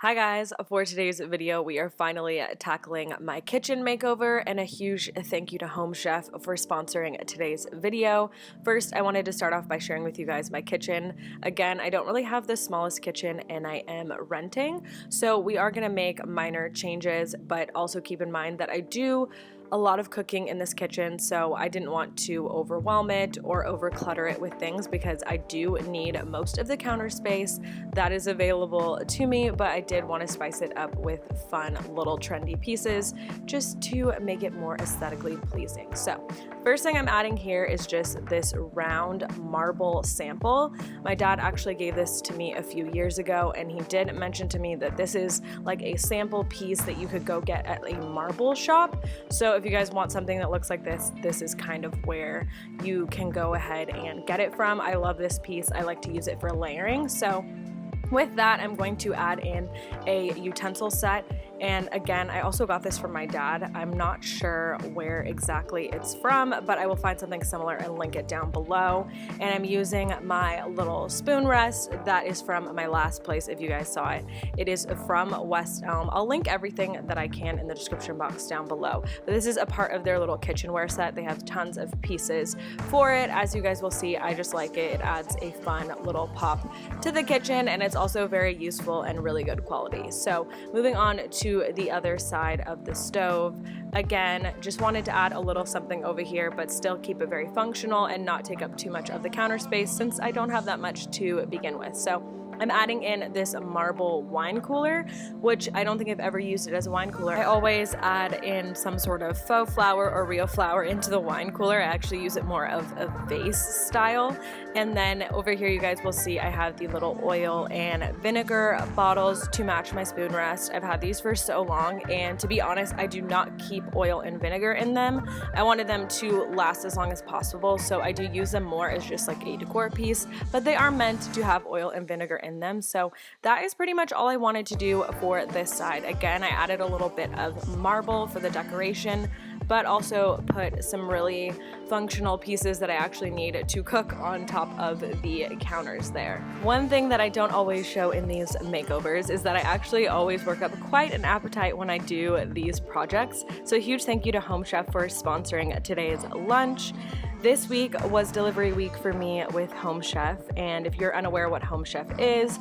Hi guys, for today's video we are finally tackling my kitchen makeover, and a huge thank you to Home Chef for sponsoring today's video. First, I wanted to start off by sharing with you guys my kitchen. Again, I don't really have the smallest kitchen and I am renting, so we are going to make minor changes, but also keep in mind that I do a lot of cooking in this kitchen, so I didn't want to overwhelm it or overclutter it with things because I do need most of the counter space that is available to me, but I did want to spice it up with fun little trendy pieces just to make it more aesthetically pleasing. So first thing I'm adding here is just this round marble sample. My dad actually gave this to me a few years ago, and he did mention to me that this is like a sample piece that you could go get at a marble shop. So if you guys want something that looks like this is kind of where you can go ahead and get it from. I love this piece. I like to use it for layering. So with that, I'm going to add in a utensil set. And again, I also got this from my dad. I'm not sure where exactly it's from, but I will find something similar and link it down below. And I'm using my little spoon rest that is from my last place, if you guys saw it. It is from West Elm. I'll link everything that I can in the description box down below. But this is a part of their little kitchenware set. They have tons of pieces for it. As you guys will see, I just like it. It adds a fun little pop to the kitchen, and it's also very useful and really good quality. So moving on to the other side of the stove. Again, just wanted to add a little something over here, but still keep it very functional and not take up too much of the counter space since I don't have that much to begin with. So I'm adding in this marble wine cooler, which I don't think I've ever used it as a wine cooler. I always add in some sort of faux flower or real flower into the wine cooler. I actually use it more of a vase style. And then over here you guys will see I have the little oil and vinegar bottles to match my spoon rest. I've had these for so long, and to be honest, I do not keep oil and vinegar in them. I wanted them to last as long as possible, so I do use them more as just like a decor piece, but they are meant to have oil and vinegar in them. So that is pretty much all I wanted to do for this side. Again, I added a little bit of marble for the decoration, but also put some really functional pieces that I actually need to cook on top of the counters there. One thing that I don't always show in these makeovers is that I actually always work up quite an appetite when I do these projects. So a huge thank you to Home Chef for sponsoring today's lunch. This week was delivery week for me with Home Chef, and if you're unaware what Home Chef is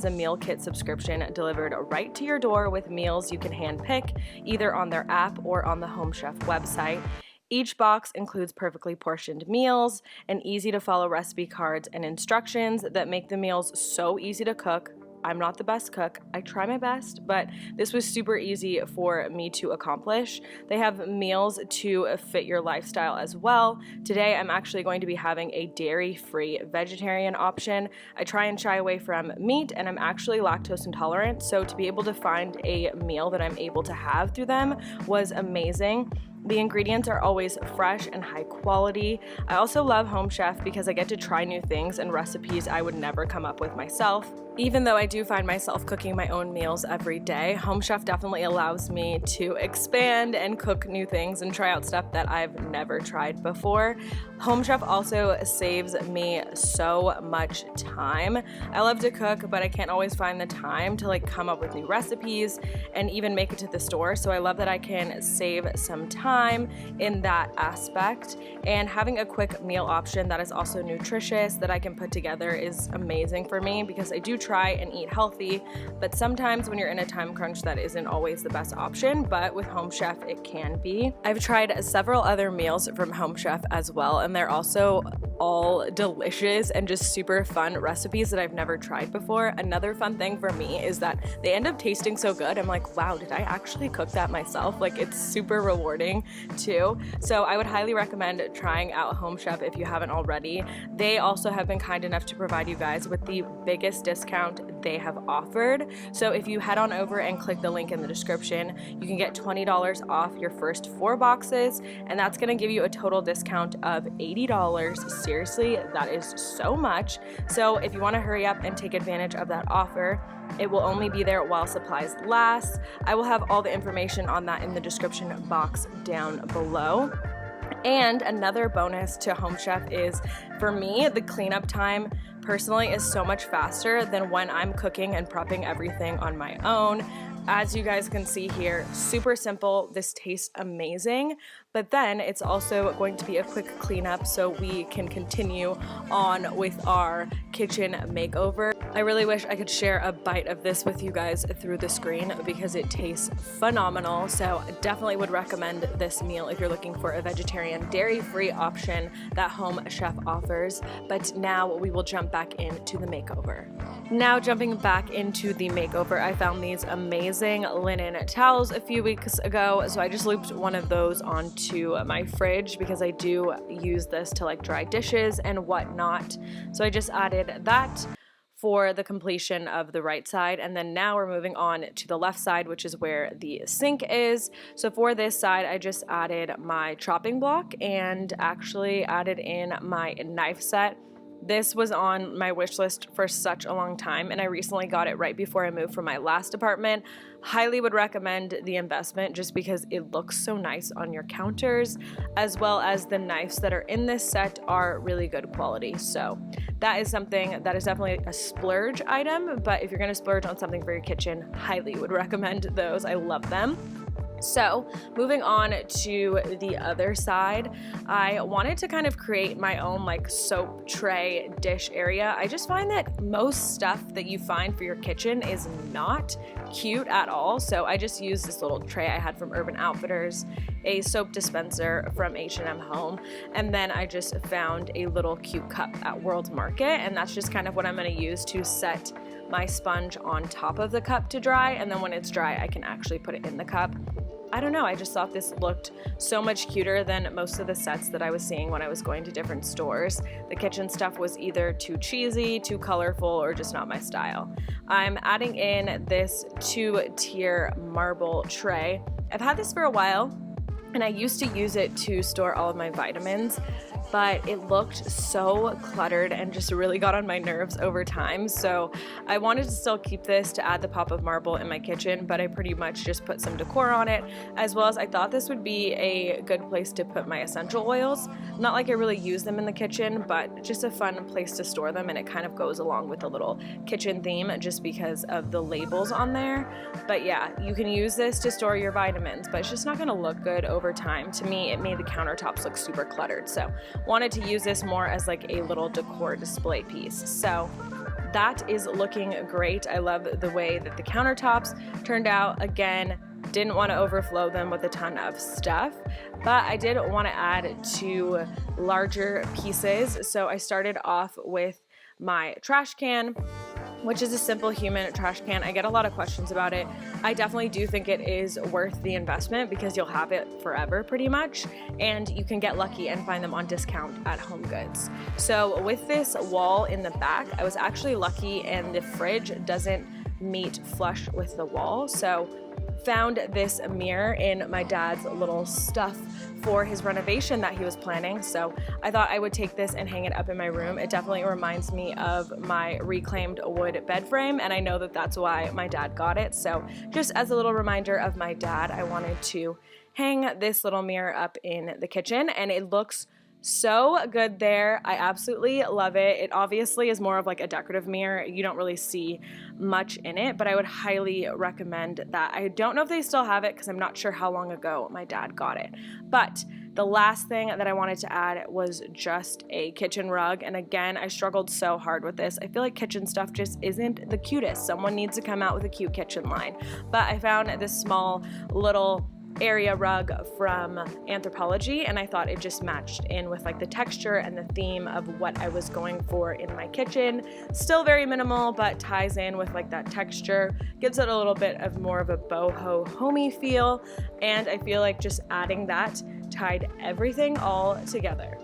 a meal kit subscription delivered right to your door with meals you can hand pick either on their app or on the Home Chef website. Each box includes perfectly portioned meals and easy to follow recipe cards and instructions that make the meals so easy to cook. I'm not the best cook. I try my best, but this was super easy for me to accomplish. They have meals to fit your lifestyle as well. Today, I'm actually going to be having a dairy-free vegetarian option. I try and shy away from meat, and I'm actually lactose intolerant, so to be able to find a meal that I'm able to have through them was amazing. The ingredients are always fresh and high quality. I also love Home Chef because I get to try new things and recipes I would never come up with myself. Even though I do find myself cooking my own meals every day, Home Chef definitely allows me to expand and cook new things and try out stuff that I've never tried before. Home Chef also saves me so much time. I love to cook, but I can't always find the time to come up with new recipes and even make it to the store. So I love that I can save some time in that aspect, and having a quick meal option that is also nutritious that I can put together is amazing for me because I do try and eat healthy, but sometimes when you're in a time crunch that isn't always the best option, but with Home Chef it can be. I've tried several other meals from Home Chef as well, and they're also all delicious and just super fun recipes that I've never tried before. Another fun thing for me is that they end up tasting so good. I'm like, wow, did I actually cook that myself? It's super rewarding too. So I would highly recommend trying out Home Chef if you haven't already. They also have been kind enough to provide you guys with the biggest discount they have offered. So if you head on over and click the link in the description, you can get $20 off your first 4 boxes, and that's going to give you a total discount of $80. Seriously, that is so much. So if you want to hurry up and take advantage of that offer, it will only be there while supplies last. I will have all the information on that in the description box down below. And another bonus to Home Chef is, for me, the cleanup time personally is so much faster than when I'm cooking and prepping everything on my own. As you guys can see here, super simple. This tastes amazing, but then it's also going to be a quick cleanup so we can continue on with our kitchen makeover. I really wish I could share a bite of this with you guys through the screen because it tastes phenomenal. So definitely would recommend this meal if you're looking for a vegetarian, dairy-free option that Home Chef offers. But now we will jump back into the makeover. Now jumping back into the makeover, I found these amazing linen towels a few weeks ago. So I just looped one of those onto my fridge because I do use this to like dry dishes and whatnot. So I just added that for the completion of the right side, and then now we're moving on to the left side, which is where the sink is. So for this side, I just added my chopping block and actually added in my knife set. This was on my wish list for such a long time, and I recently got it right before I moved from my last apartment. Highly would recommend the investment just because it looks so nice on your counters, as well as the knives that are in this set are really good quality. So that is something that is definitely a splurge item, but if you're going to splurge on something for your kitchen, highly would recommend those. I love them. So moving on to the other side, I wanted to kind of create my own like soap tray dish area. I just find that most stuff that you find for your kitchen is not cute at all. So I just used this little tray I had from Urban Outfitters, a soap dispenser from H&M Home, and then I just found a little cute cup at World Market, and that's just kind of what I'm going to use to set my sponge on top of the cup to dry, and then when it's dry I can actually put it in the cup. I don't know, I just thought this looked so much cuter than most of the sets that I was seeing when I was going to different stores. The kitchen stuff was either too cheesy, too colorful, or just not my style. I'm adding in this 2-tier marble tray. I've had this for a while, and I used to use it to store all of my vitamins, but it looked so cluttered and just really got on my nerves over time. So I wanted to still keep this to add the pop of marble in my kitchen, but I pretty much just put some decor on it, as well as I thought this would be a good place to put my essential oils. Not like I really use them in the kitchen, but just a fun place to store them, and it kind of goes along with the little kitchen theme just because of the labels on there. But yeah, you can use this to store your vitamins, but it's just not gonna look good over time. To me, it made the countertops look super cluttered. So wanted to use this more as like a little decor display piece. So that is looking great. I love the way that the countertops turned out. Again, didn't want to overflow them with a ton of stuff, but I did want to add 2 larger pieces. So I started off with my trash can, which is a simple human trash can. I get a lot of questions about it. I definitely do think it is worth the investment because you'll have it forever pretty much, and you can get lucky and find them on discount at Home Goods. So with this wall in the back, I was actually lucky and the fridge doesn't meet flush with the wall. So found this mirror in my dad's little stuff for his renovation that he was planning. So I thought I would take this and hang it up in my room. It definitely reminds me of my reclaimed wood bed frame, and I know that that's why my dad got it. So just as a little reminder of my dad, I wanted to hang this little mirror up in the kitchen, and it looks so good there. I absolutely love it. It obviously is more of like a decorative mirror. You don't really see much in it, but I would highly recommend that. I don't know if they still have it because I'm not sure how long ago my dad got it. But the last thing that I wanted to add was just a kitchen rug. And again, I struggled so hard with this. I feel like kitchen stuff just isn't the cutest. Someone needs to come out with a cute kitchen line. But I found this small little area rug from Anthropologie, and I thought it just matched in with like the texture and the theme of what I was going for in my kitchen. Still very minimal, but ties in with like that texture, gives it a little bit of more of a boho homey feel, and I feel like just adding that tied everything all together.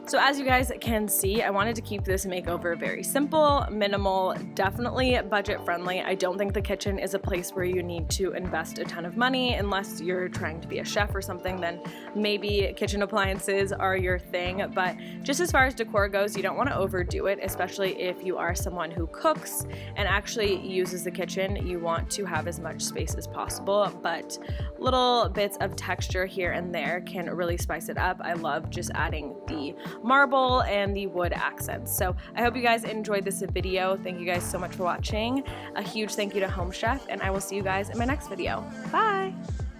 So as you guys can see, I wanted to keep this makeover very simple, minimal, definitely budget friendly. I don't think the kitchen is a place where you need to invest a ton of money unless you're trying to be a chef or something, then maybe kitchen appliances are your thing. But just as far as decor goes, you don't want to overdo it, especially if you are someone who cooks and actually uses the kitchen. You want to have as much space as possible, but little bits of texture here and there can really spice it up. I love just adding the marble and the wood accents. So I hope you guys enjoyed this video. Thank you guys so much for watching. A huge thank you to Home Chef, and I will see you guys in my next video. Bye!